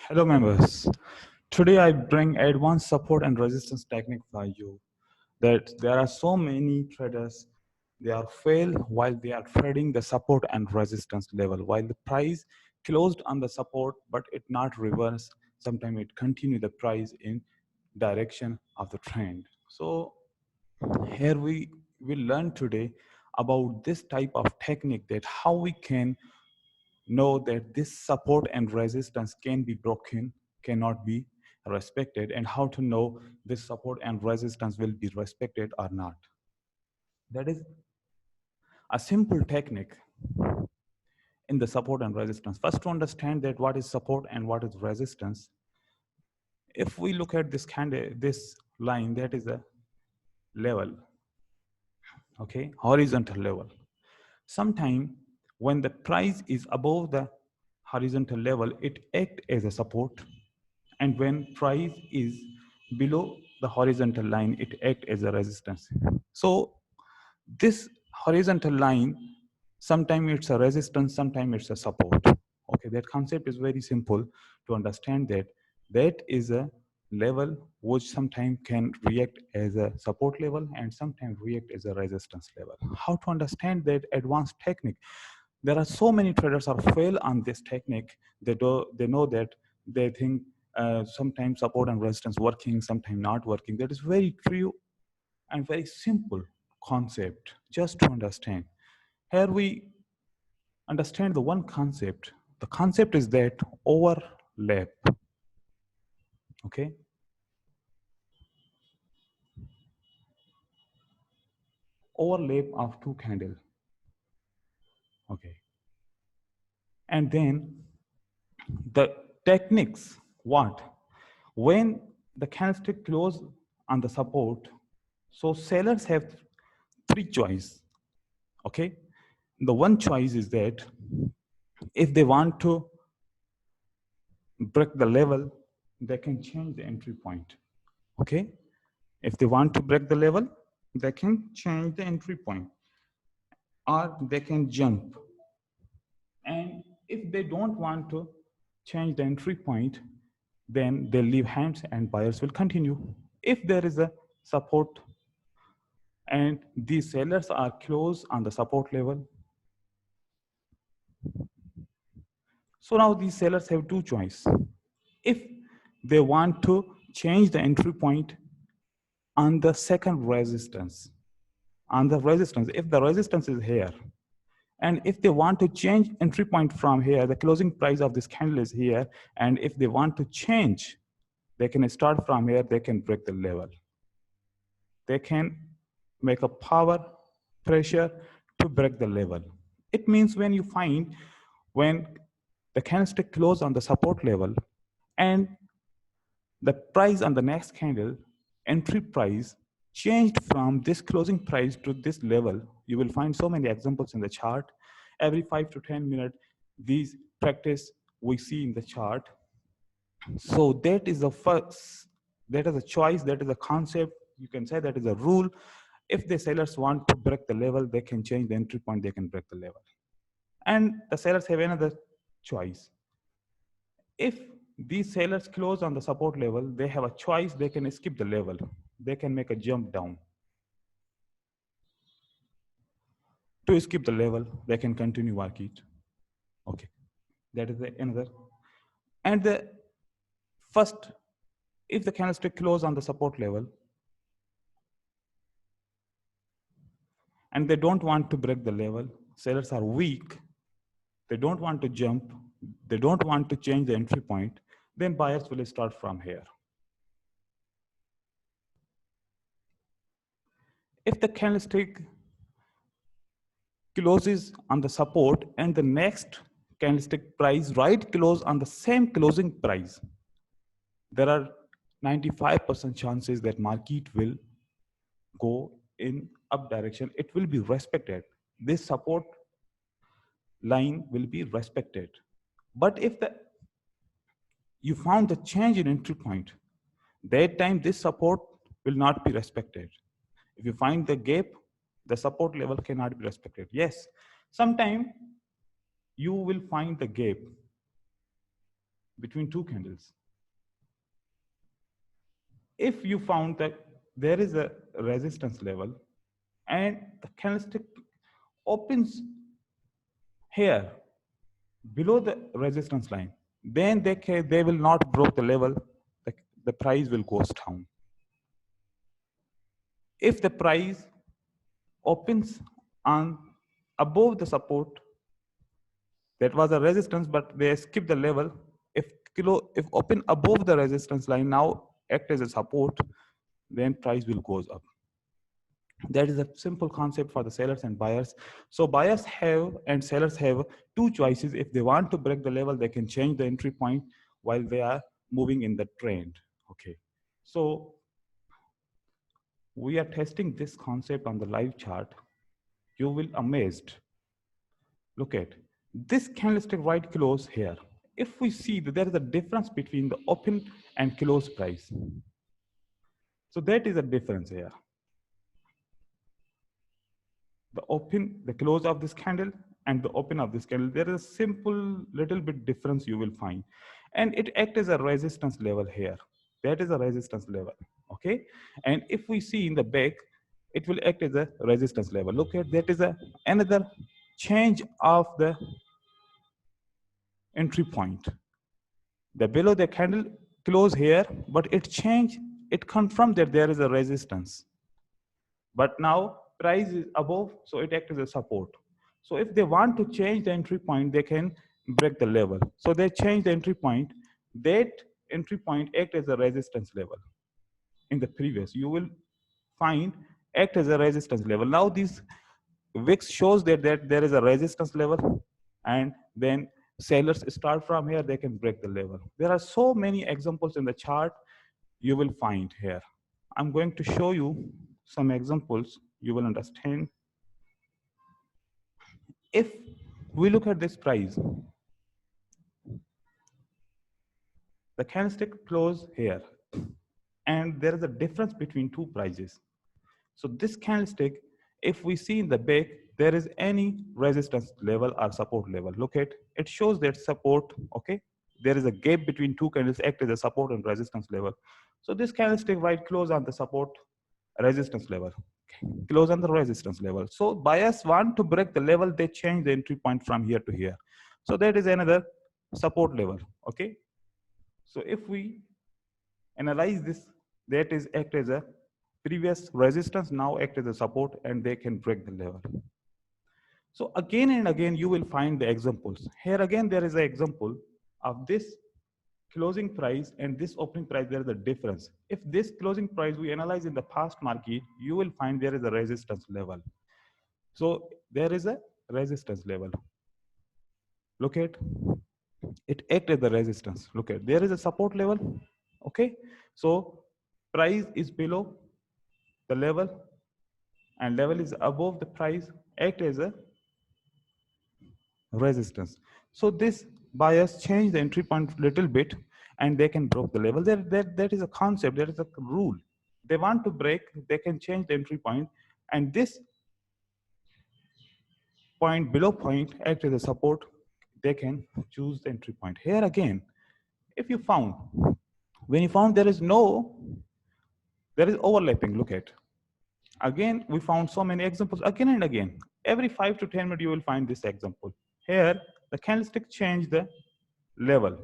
Hello members. Today I bring advanced support and resistance technique for you. That there are so many traders, they are fail while they are trading the support and resistance level. While the price closed on the support, but it not reverse. Sometimes it continue the price in direction of the trend. So here we will learn today about this type of technique, that how we can know that this support and resistance can be broken, cannot be respected, and how to know this support and resistance will be respected or not. That is a simple technique in the support and resistance. First, to understand that what is support and what is resistance, if we look at this line, that is a level, okay, horizontal level. Sometime when the price is above the horizontal level, it acts as a support, and when price is below the horizontal line, it acts as a resistance. So this horizontal line, sometimes it's a resistance, sometimes it's a support. Okay, that concept is very simple to understand, that that is a level which sometimes can react as a support level and sometimes react as a resistance level. How to understand that advanced technique? There are so many traders are fail on this technique. They know that they think sometimes support and resistance working, sometimes not working. That is very true and very simple concept just to understand. Here we understand the one concept. The concept is that overlap. Okay, overlap of two candle. Okay, and then the techniques. What? When the candlestick close on the support, so sellers have three choice. Okay, the one choice is that if they want to break the level, they can change the entry point. Okay, if they want to break the level, they can change the entry point, or they can jump. And if they don't want to change the entry point, then they leave hands and buyers will continue. If there is a support and these sellers are close on the support level, so now these sellers have two choices. If they want to change the entry point on the second resistance, if the resistance is here, and if they want to change entry point from here, the closing price of this candle is here, and if they want to change, they can start from here, they can break the level. They can make a power pressure to break the level. It means when the candlestick close on the support level and the price on the next candle, entry price, changed from this closing price to this level. You will find so many examples in the chart. Every 5 to 10 minutes, these practice we see in the chart. So that is that is a choice, that is a concept. You can say that is a rule. If the sellers want to break the level, they can change the entry point, they can break the level. And the sellers have another choice. If these sellers close on the support level, they have a choice, they can skip the level. They can make a jump down. To skip the level, they can continue market. Okay, that is another. And the first, if the candlestick close on the support level, and they don't want to break the level, sellers are weak, they don't want to jump, they don't want to change the entry point, then buyers will start from here. If the candlestick closes on the support and the next candlestick price right close on the same closing price, there are 95% chances that market will go in up direction. It will be respected. This support line will be respected. But if you found the change in entry point, that time this support will not be respected. If you find the gap, the support level cannot be respected. Yes, sometime you will find the gap. between two candles. If you found that there is a resistance level and the candlestick opens here below the resistance line, then they will not break the level, the price will go down. If the price opens on above the support, that was a resistance, but they skip the level. If open above the resistance line, now act as a support, then price will goes up. That is a simple concept for the sellers and buyers. So buyers have and sellers have two choices. If they want to break the level, they can change the entry point while they are moving in the trend. Okay, so we are testing this concept on the live chart. You will amazed. Look at this candlestick right close here. If we see that there is a difference between the open and close price, so that is a difference here. The close of this candle and the open of this candle, there is a simple little bit difference you will find, and it acts as a resistance level here. That is a resistance level. Okay, and if we see in the back, it will act as a resistance level. Look at that is another change of the entry point. The below the candle close here, but it changed, it confirmed that there is a resistance. But now price is above, so it acts as a support. So if they want to change the entry point, they can break the level. So they change the entry point. That entry point act as a resistance level. In the previous, you will find act as a resistance level. Now this VIX shows that there is a resistance level, and then sellers start from here, they can break the level. There are so many examples in the chart you will find here. I'm going to show you some examples, you will understand. If we look at this price, the candlestick close here, and there is a difference between two prices. So this candlestick, if we see in the back, there is any resistance level or support level. Look at it, shows that support. Okay, there is a gap between two candles, act as a support and resistance level. So this candlestick right close on the support resistance level, close on the resistance level. So buyers want to break the level, they change the entry point from here to here. So that is another support level. Okay, so if we analyze this, that is act as a previous resistance, now act as a support, and they can break the level. So again and again you will find the examples. Here again there is an example of this closing price and this opening price. There is a difference. If this closing price we analyze in the past market, you will find there is a resistance level. So there is a resistance level. Look at it, act as the resistance. Look at there is a support level. Okay, so price is below the level and level is above the price, act as a resistance. So this buyers change the entry point little bit and they can break the level. That is a concept, there is a rule. They want to break, they can change the entry point, and this point below point act as a support, they can choose the entry point. Here again, if you found, when you found there is overlapping, look at. Again, we found so many examples again and again. Every 5 to 10 minutes, you will find this example. Here, the candlestick change the level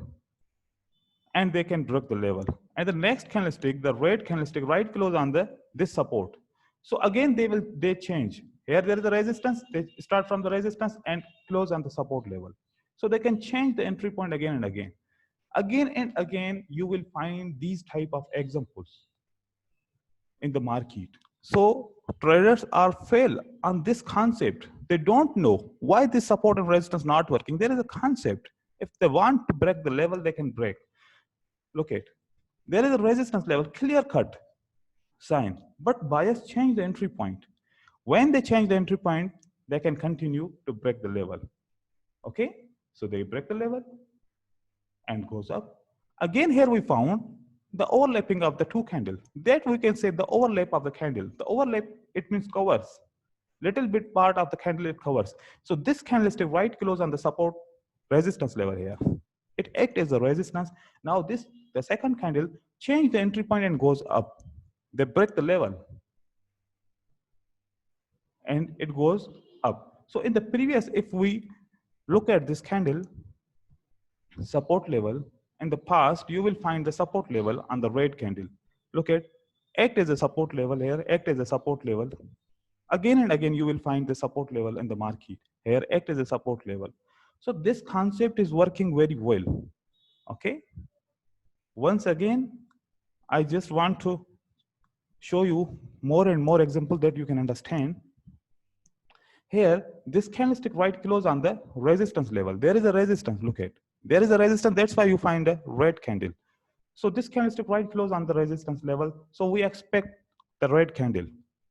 and they can break the level. And the next candlestick, the red candlestick, right close on this support. So again, they change. Here there is a resistance, they start from the resistance and close on the support level. So they can change the entry point again and again. Again and again, you will find these type of examples in the market. So traders are fail on this concept. They don't know why this support and resistance not working. There is a concept. If they want to break the level, they can break. Look at, there is a resistance level, clear cut sign, but buyers change the entry point. When they change the entry point, they can continue to break the level. Okay, so they break the level and goes up. Again, here we found the overlapping of the two candles. That we can say the overlap of the candle. The overlap, it means covers. Little bit part of the candle it covers. So this candlestick right close on the support resistance level here. it acts as a resistance. Now the second candle change the entry point and goes up. They break the level and it goes up. So in the previous, if we look at this candle support level, in the past you will find the support level on the red candle. Look at, act as a support level here, act as a support level. Again and again you will find the support level in the market. Here act as a support level. So this concept is working very well. Okay. Once again, I just want to show you more and more example that you can understand. Here, this candlestick right close on the resistance level. There is a resistance, look at. There is a resistance, that's why you find a red candle. So this candlestick right close on the resistance level. So we expect the red candle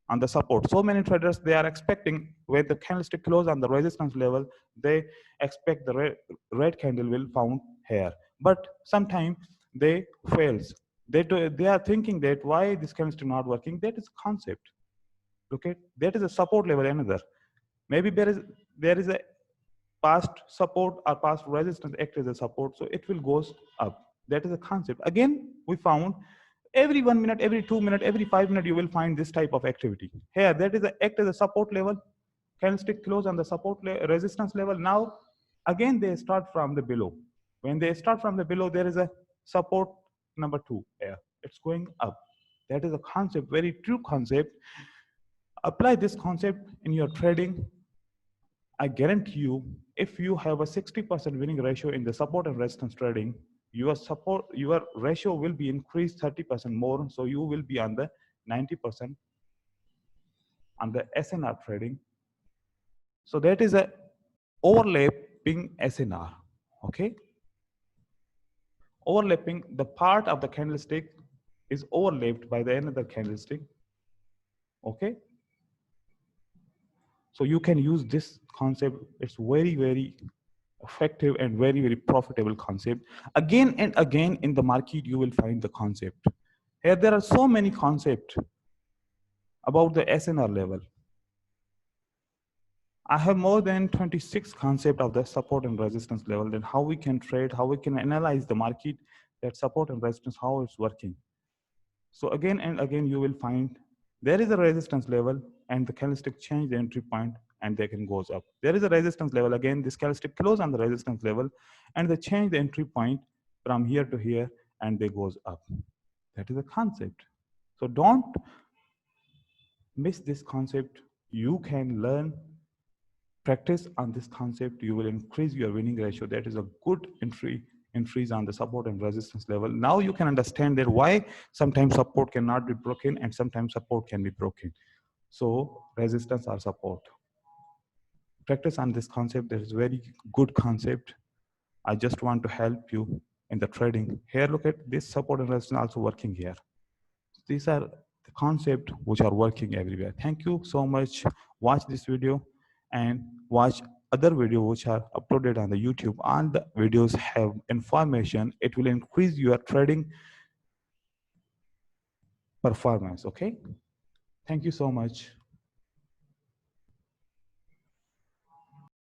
on the support. So many traders, they are expecting when the candlestick close on the resistance level, they expect the red candle will found here. But sometimes they fails. They are thinking that why this candlestick not working. That is concept. Look at, that is a support level another. Maybe there is a past support or past resistance act as a support, so it will goes up. That is a concept. Again, we found every 1 minute, every 2 minutes, every 5 minutes, you will find this type of activity. Here, that is a act as a support level. Candlestick close on the support resistance level. Now, again, they start from the below. When they start from the below, there is a support number 2 here. It's going up. That is a concept, very true concept. Apply this concept in your trading. I guarantee you, if you have a 60% winning ratio in the support and resistance trading, your ratio will be increased 30% more. So you will be on the 90% on the SNR trading. So that is a overlapping SNR. Okay. Overlapping, the part of the candlestick is overlapped by the another candlestick. Okay. So you can use this concept. It's very, very effective and very, very profitable concept. Again and again in the market, you will find the concept. Here, there are so many concepts about the SNR level. I have more than 26 concepts of the support and resistance level, and how we can trade, how we can analyze the market, that support and resistance, how it's working. So again and again, you will find there is a resistance level and the candlestick change the entry point and they can goes up. There is a resistance level. Again, this candlestick close on the resistance level and they change the entry point from here to here and they goes up. That is a concept. So don't miss this concept. You can learn, practice on this concept. You will increase your winning ratio. That is a good increase on the support and resistance level. Now you can understand that why sometimes support cannot be broken and sometimes support can be broken. So resistance or support. Practice on this concept. That is very good concept. I just want to help you in the trading. Here, look at this support and resistance also working here. These are the concepts which are working everywhere. Thank you so much. Watch this video and watch other videos which are uploaded on the YouTube. All the videos have information. It will increase your trading performance. Okay. Thank you so much.